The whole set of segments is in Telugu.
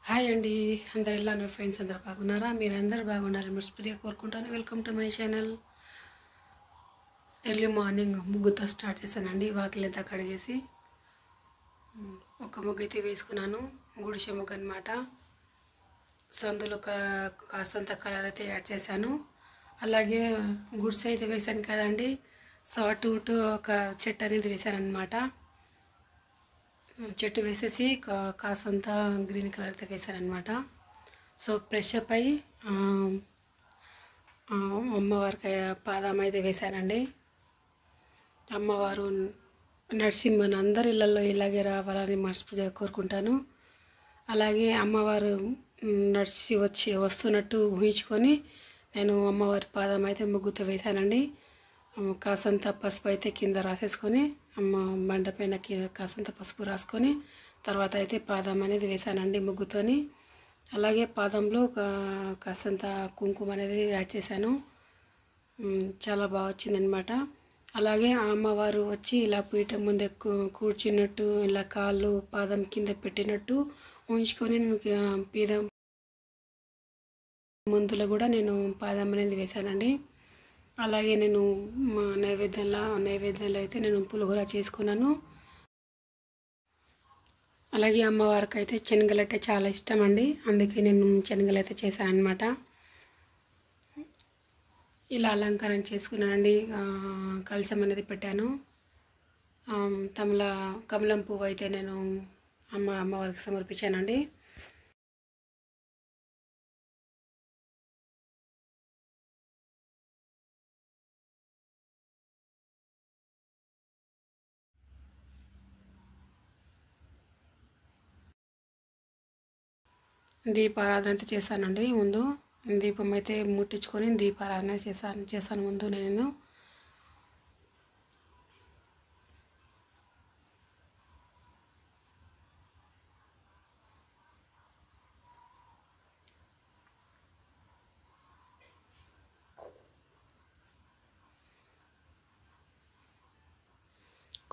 హాయ్ అండి. అందరు ఎలా ఉన్నారు ఫ్రెండ్స్? అందరు బాగున్నారా? మీరందరూ బాగున్నారని మనస్ఫూర్తిగా కోరుకుంటాను. Welcome to my channel. Early morning ముగ్గుతో స్టార్ట్ చేశానండి. వాకిలంతా కడిగేసి ఒక ముగ్గు అయితే వేసుకున్నాను. గుడిసె ముగ్గు అనమాట. సో అందులో కాస్తంత కలర్ అయితే యాడ్ చేశాను. అలాగే గుడిసె అయితే వేశాను కదండి. సో అటు ఇటు ఒక చెట్టు అనేది వేశాను అనమాట. చెట్టు వేసేసి కాసంత గ్రీన్ కలర్ అయితే వేశాను అనమాట. సో ఫ్రెష్ అప్ అయ్యి అమ్మవారికి పాదం అయితే వేశానండి. అమ్మవారు నరసింహన్ అందరి ఇళ్ళల్లో ఇలాగే రావాలని మనస్ఫూర్తిగా కోరుకుంటాను. అలాగే అమ్మవారు వస్తున్నట్టు ఊహించుకొని నేను అమ్మవారి పాదం అయితే ముగ్గుతో వేశానండి. కాసంత పసుపు అయితే కింద రాసేసుకొని అమ్మ బండ పైన కాసంత పసుపు రాసుకొని తర్వాత అయితే పాదం అనేది వేశానండి ముగ్గుతోని. అలాగే పాదంలో కాసంత కుంకుమ అనేది యాడ్ చేశాను. చాలా బాగా వచ్చిందనమాట. అలాగే ఆ అమ్మవారు వచ్చి ఇలా పీఠం ముందే కూర్చున్నట్టు ఇలా కాళ్ళు పాదం కింద పెట్టినట్టు ఊహించుకొని నేను పీదం ముందులో కూడా నేను పాదం అనేది వేశానండి. అలాగే నేను నైవేద్యంలో అయితే నేను పులిహోర చేసుకున్నాను. అలాగే అమ్మవారికి అయితే శనగలు అంటే చాలా ఇష్టం అండి. అందుకే నేను శనగలు అయితే చేశాను అనమాట. ఇలా అలంకరణ చేసుకున్నానండి. కలశం అనేది పెట్టాను. కమలం పువ్వు అయితే నేను అమ్మవారికి సమర్పించానండి. దీపారాధన అయితే చేశానండి. ముందు దీపం అయితే ముట్టించుకొని దీపారాధన చేశాను ముందు నేను.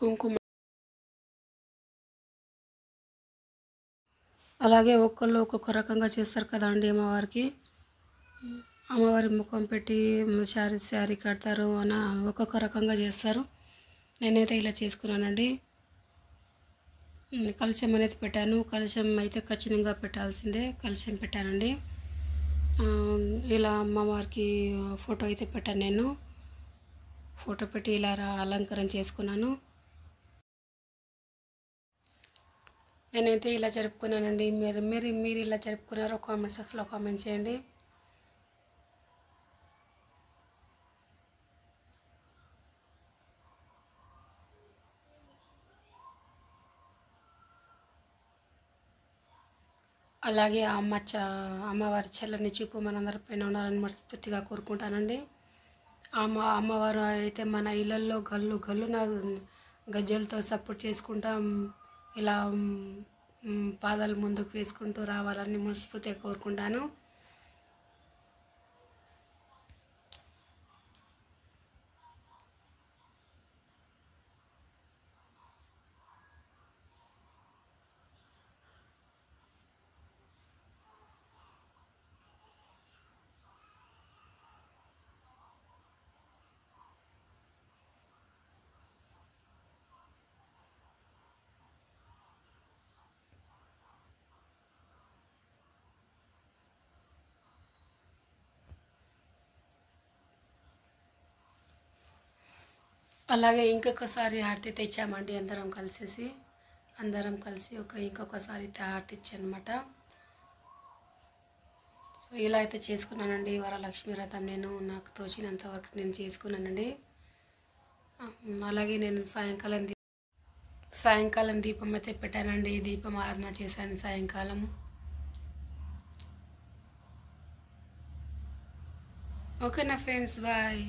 కుంకుమ అలాగే ఒక్కళ్ళు ఒక్కొక్క రకంగా చేస్తారు కదా అండి. అమ్మవారి ముఖం పెట్టి శారీ కడతారు అని ఒక్కొక్క రకంగా చేస్తారు. నేనైతే ఇలా చేసుకున్నానండి. కలశం అనేది పెట్టాను. కలశం అయితే ఖచ్చితంగా పెట్టాల్సిందే. కలశం పెట్టానండి. ఇలా అమ్మవారికి ఫోటో అయితే పెట్టాను. నేను ఫోటో పెట్టి ఇలా అలంకరణ చేసుకున్నాను. నేనైతే ఇలా జరుపుకున్నానండి. మీరు ఇలా జరుపుకున్నారో కామెంట్ సెక్షన్లో కామెంట్ చేయండి. అలాగే అమ్మవారి చల్లని చూపు మనందరి పైన ఉండాలని మనస్ఫూర్తిగా కోరుకుంటానండి. అమ్మవారు అయితే మన ఇళ్ళల్లో గల్లున గజ్జలతో సపోర్ట్ చేసుకుంటాం ఇలా పాదాలు ముందుకు వేసుకుంటూ రావాలని మనస్ఫూర్తిగా కోరుకుంటాను. అలాగే ఇంకొకసారి హారతి తెచ్చామండి. అందరం కలిసి ఇంకొకసారి హారతి ఇచ్చానమాట. సో ఇలా అయితే చేసుకున్నానండి. వరలక్ష్మి వ్రతం నేను నాకు తోచినంత వరకు నేను చేసుకున్నానండి. అలాగే నేను సాయంకాలం దీపం అయితే పెట్టానండి. దీపం ఆరాధన చేశాను సాయంకాలం. ఓకేనా ఫ్రెండ్స్, బాయ్.